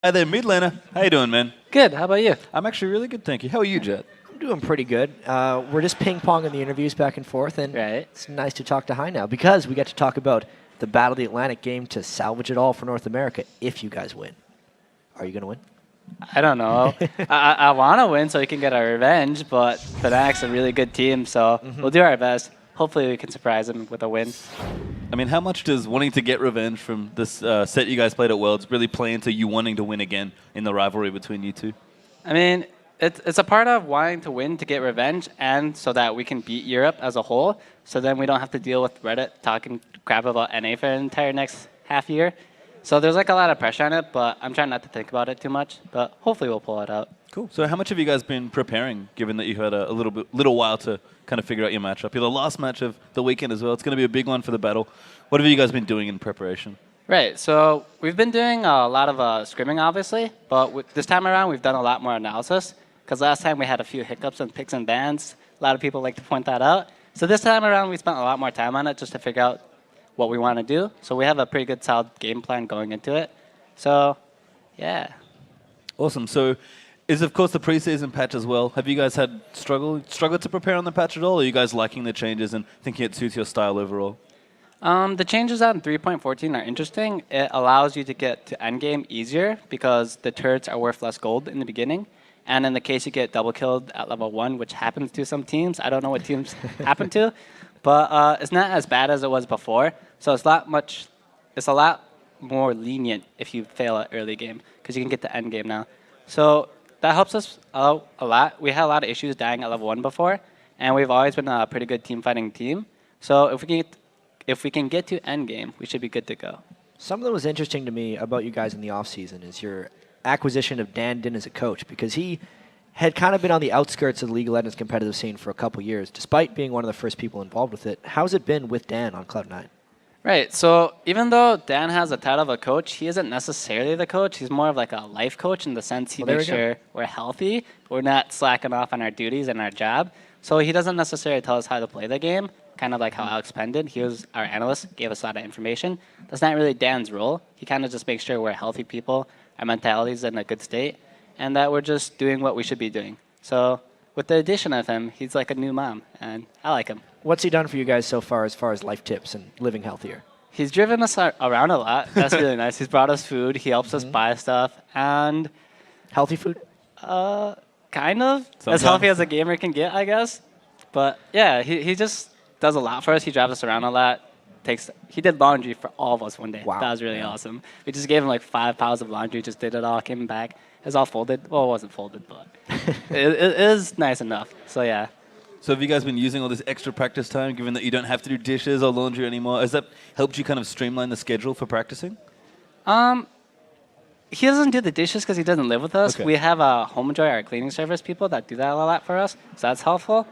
Hi there, mid laner. How you doing, man? Good. How about you? I'm actually really good, thank you. How are you, Jet? I'm doing pretty good. We're just ping-ponging the interviews back and forth, and Right. it's nice to talk to High now because we get to talk about the Battle of the Atlantic game to salvage it all for North America if you guys win. Are you going to win? I don't know. I want to win so we can get our revenge, but Fnatic's a really good team, so we'll do our best. Hopefully we can surprise them with a win. I mean, how much does wanting to get revenge from this set you guys played at Worlds really play into you wanting to win again in the rivalry between you two? I mean, it's a part of wanting to win to get revenge and so that we can beat Europe as a whole, so then we don't have to deal with Reddit talking crap about NA for the entire next half year. So there's like a lot of pressure on it, but I'm trying not to think about it too much, but hopefully we'll pull it out. Cool. So how much have you guys been preparing, given that you had a little while to kind of figure out your matchup? You're the last match of the weekend as well. It's going to be a big one for the battle. What have you guys been doing in preparation? Right, so we've been doing a lot of scrimming, obviously, but this time around we've done a lot more analysis, because last time we had a few hiccups and picks and bans. A lot of people like to point that out. So this time around we spent a lot more time on it just to figure out what we want to do. So we have a pretty good solid game plan going into it. So, yeah. Awesome. So is, of course, the preseason patch as well. Have you guys had struggled to prepare on the patch at all? Or are you guys liking the changes and thinking it suits your style overall? The changes on 3.14 are interesting. It allows you to get to endgame easier because the turrets are worth less gold in the beginning. And in the case you get double killed at level 1, which happens to some teams, I don't know what teams happen to, but it's not as bad as it was before. So it's a lot more lenient if you fail at early game because you can get to end game now. So that helps us out a lot. We had a lot of issues dying at level 1 before, and we've always been a pretty good team fighting team. So if we can get to end game, we should be good to go. Something that was interesting to me about you guys in the offseason is your acquisition of Dan Din as a coach, because he had kind of been on the outskirts of the League of Legends competitive scene for a couple years, despite being one of the first people involved with it. How's it been with Dan on Cloud9? Right, so even though Dan has a title of a coach, he isn't necessarily the coach. He's more of like a life coach in the sense he makes sure we're healthy, we're not slacking off on our duties and our job. So he doesn't necessarily tell us how to play the game, kind of like how Alex Penn did. He was our analyst, gave us a lot of information. That's not really Dan's role. He kind of just makes sure we're healthy people, our mentality is in a good state, and that we're just doing what we should be doing. So with the addition of him, he's like a new mom, and I like him. What's he done for you guys so far as life tips and living healthier? He's driven us around a lot. That's really nice. He's brought us food. He helps us buy stuff. And healthy food? Kind of. Sometimes. As healthy as a gamer can get, I guess. But yeah, he just does a lot for us. He drives us around a lot. He did laundry for all of us one day. Wow. That was really awesome. We just gave him like 5 piles of laundry, just did it all, came back. It was all folded. Well, it wasn't folded, but it is nice enough. So yeah. So have you guys been using all this extra practice time, given that you don't have to do dishes or laundry anymore? Has that helped you kind of streamline the schedule for practicing? He doesn't do the dishes because he doesn't live with us. Okay. We have a Home Joy, our cleaning service people that do that a lot for us, so that's helpful.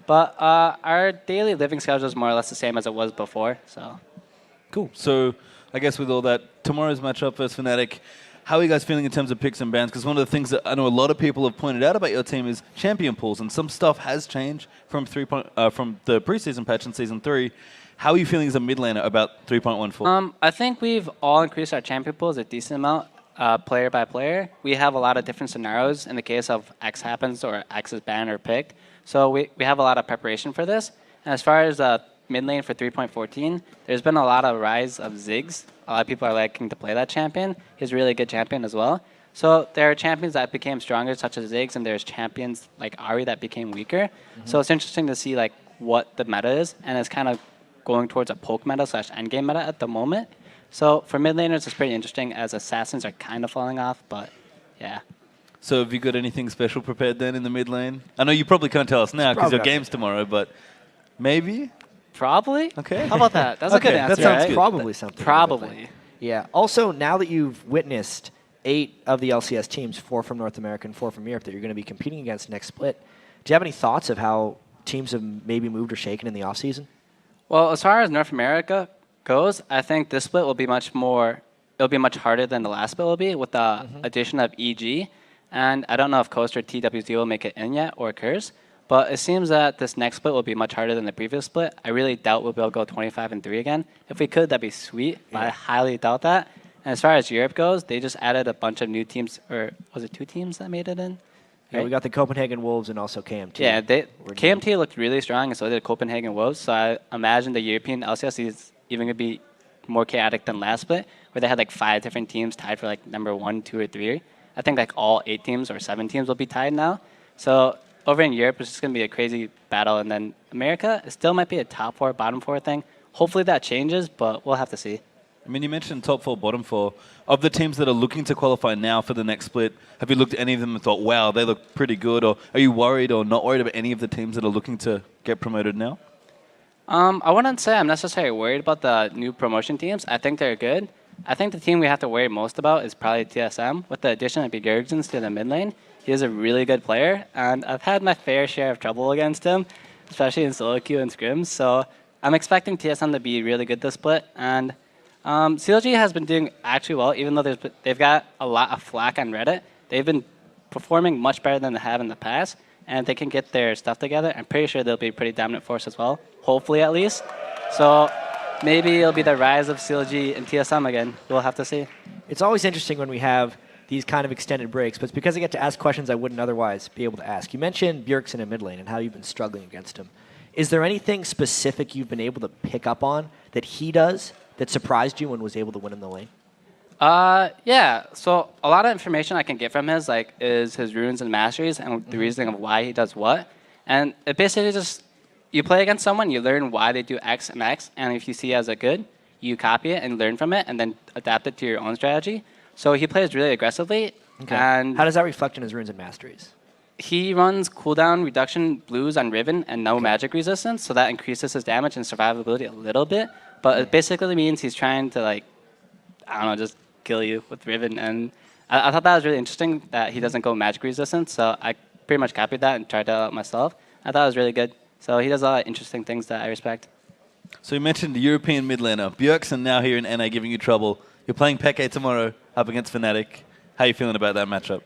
But our daily living schedule is more or less the same as it was before. So, cool. So I guess with all that, tomorrow's matchup versus Fnatic, how are you guys feeling in terms of picks and bans? Because one of the things that I know a lot of people have pointed out about your team is champion pools, and some stuff has changed from from the preseason patch in Season 3. How are you feeling as a mid laner about 3.14? I think we've all increased our champion pools a decent amount, player by player. We have a lot of different scenarios in the case of X happens or X is banned or picked. So we have a lot of preparation for this. And as far as mid lane for 3.14, there's been a lot of rise of Ziggs. A lot of people are liking to play that champion. He's a really good champion as well. So there are champions that became stronger, such as Ziggs, and there's champions like Ahri that became weaker. So it's interesting to see like what the meta is, and it's kind of going towards a poke meta / endgame meta at the moment. So for mid laners, it's pretty interesting as assassins are kind of falling off, but yeah. So have you got anything special prepared then in the mid lane? I know you probably can't tell us now because your game's tomorrow, but maybe? Probably. Okay. How about that? That's a good answer, that sounds right? good. Probably something. Probably. Yeah. Also, now that you've witnessed 8 of the LCS teams, 4 from North America and 4 from Europe, that you're going to be competing against next split, do you have any thoughts of how teams have maybe moved or shaken in the offseason? Well, as far as North America goes, I think this split will be much harder than the last split will be with the addition of EG. And I don't know if Coast or TWZ will make it in yet or Curse. But it seems that this next split will be much harder than the previous split. I really doubt we'll be able to go 25-3 again. If we could, that'd be sweet, but I highly doubt that. And as far as Europe goes, they just added a bunch of new teams, or was it 2 teams that made it in? Yeah, we got the Copenhagen Wolves and also KMT. Yeah, KMT looked really strong, and so did Copenhagen Wolves. So I imagine the European LCS is even going to be more chaotic than last split, where they had like 5 different teams tied for like number 1, 2, or 3. I think like all 8 teams or 7 teams will be tied now. So over in Europe, it's just going to be a crazy battle. And then America, it still might be a top 4, bottom 4 thing. Hopefully that changes, but we'll have to see. I mean, you mentioned top 4, bottom 4. Of the teams that are looking to qualify now for the next split, have you looked at any of them and thought, wow, they look pretty good? Or are you worried or not worried about any of the teams that are looking to get promoted now? I wouldn't say I'm necessarily worried about the new promotion teams. I think they're good. I think the team we have to worry most about is probably TSM. With the addition of Bjergsen to the mid lane, he is a really good player, and I've had my fair share of trouble against him, especially in solo queue and scrims. So I'm expecting TSM to be really good this split. And CLG has been doing actually well, even though they've got a lot of flack on Reddit. They've been performing much better than they have in the past, and if they can get their stuff together, I'm pretty sure they'll be a pretty dominant force as well, hopefully at least. So maybe it'll be the rise of CLG and TSM again. We'll have to see. It's always interesting when we have these kind of extended breaks, but it's because I get to ask questions I wouldn't otherwise be able to ask. You mentioned Bjergsen in mid lane and how you've been struggling against him. Is there anything specific you've been able to pick up on that he does that surprised you and was able to win in the lane? Yeah. So a lot of information I can get from his is his runes and masteries and the reasoning of why he does what. And it basically just, you play against someone, you learn why they do X and X, and if you see it as a good, you copy it and learn from it and then adapt it to your own strategy. So he plays really aggressively. Okay. And how does that reflect in his runes and masteries? He runs cooldown reduction blues on Riven and no magic resistance, so that increases his damage and survivability a little bit. But it basically means he's trying to, I don't know, just kill you with Riven. And I thought that was really interesting that he doesn't go magic resistance, so I pretty much copied that and tried that out myself. I thought it was really good. So he does a lot of interesting things that I respect. So you mentioned the European mid laner. Bjergsen now here in NA giving you trouble. You're playing Peke tomorrow up against Fnatic. How are you feeling about that matchup?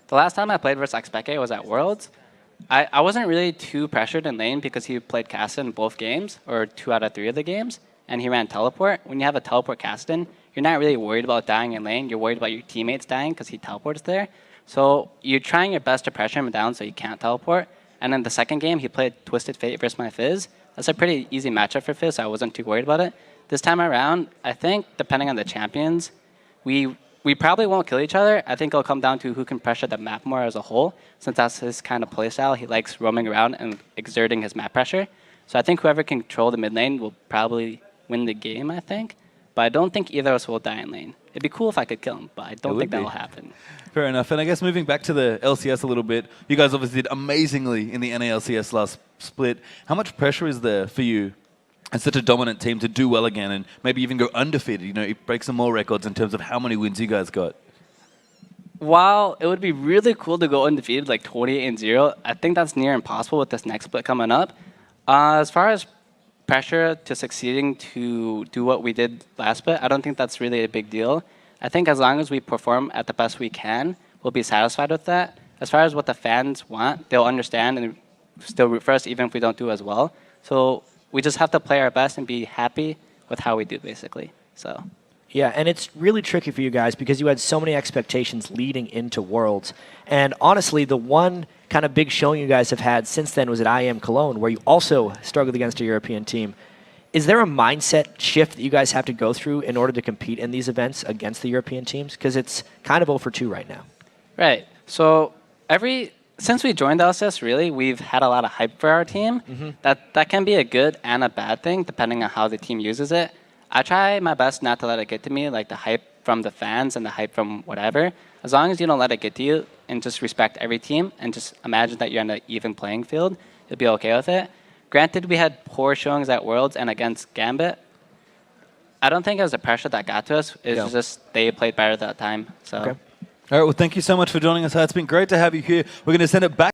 The last time I played versus Peke was at Worlds. I wasn't really too pressured in lane because he played Caston in both games, or 2 out of 3 of the games, and he ran teleport. When you have a teleport Caston, you're not really worried about dying in lane. You're worried about your teammates dying because he teleports there. So you're trying your best to pressure him down so he can't teleport. And in the second game, he played Twisted Fate versus my Fizz. That's a pretty easy matchup for Fizz, so I wasn't too worried about it. This time around, I think, depending on the champions, we probably won't kill each other. I think it'll come down to who can pressure the map more as a whole, since that's his kind of playstyle. He likes roaming around and exerting his map pressure. So I think whoever can control the mid lane will probably win the game, I think. But I don't think either of us will die in lane. It'd be cool if I could kill him, but I don't think that'll happen. Fair enough. And I guess moving back to the LCS a little bit, you guys obviously did amazingly in the NA LCS last split. How much pressure is there for you and such a dominant team to do well again and maybe even go undefeated? You know, break some more records in terms of how many wins you guys got. While it would be really cool to go undefeated, like 28-0, I think that's near impossible with this next split coming up. As far as pressure to succeeding to do what we did last split, I don't think that's really a big deal. I think as long as we perform at the best we can, we'll be satisfied with that. As far as what the fans want, they'll understand and still root for us even if we don't do as well. So we just have to play our best and be happy with how we do, basically. So. Yeah, and it's really tricky for you guys because you had so many expectations leading into Worlds. And honestly, the one kind of big showing you guys have had since then was at IEM Cologne, where you also struggled against a European team. Is there a mindset shift that you guys have to go through in order to compete in these events against the European teams? Because it's kind of 0-2 right now. Right. So since we joined LCS, really, we've had a lot of hype for our team. Mm-hmm. That can be a good and a bad thing, depending on how the team uses it. I try my best not to let it get to me, like the hype from the fans and the hype from whatever. As long as you don't let it get to you and just respect every team and just imagine that you're on an even playing field, you'll be okay with it. Granted, we had poor showings at Worlds and against Gambit. I don't think it was the pressure that got to us. It's just they played better that time. So. Okay. All right, well, thank you so much for joining us. It's been great to have you here. We're going to send it back.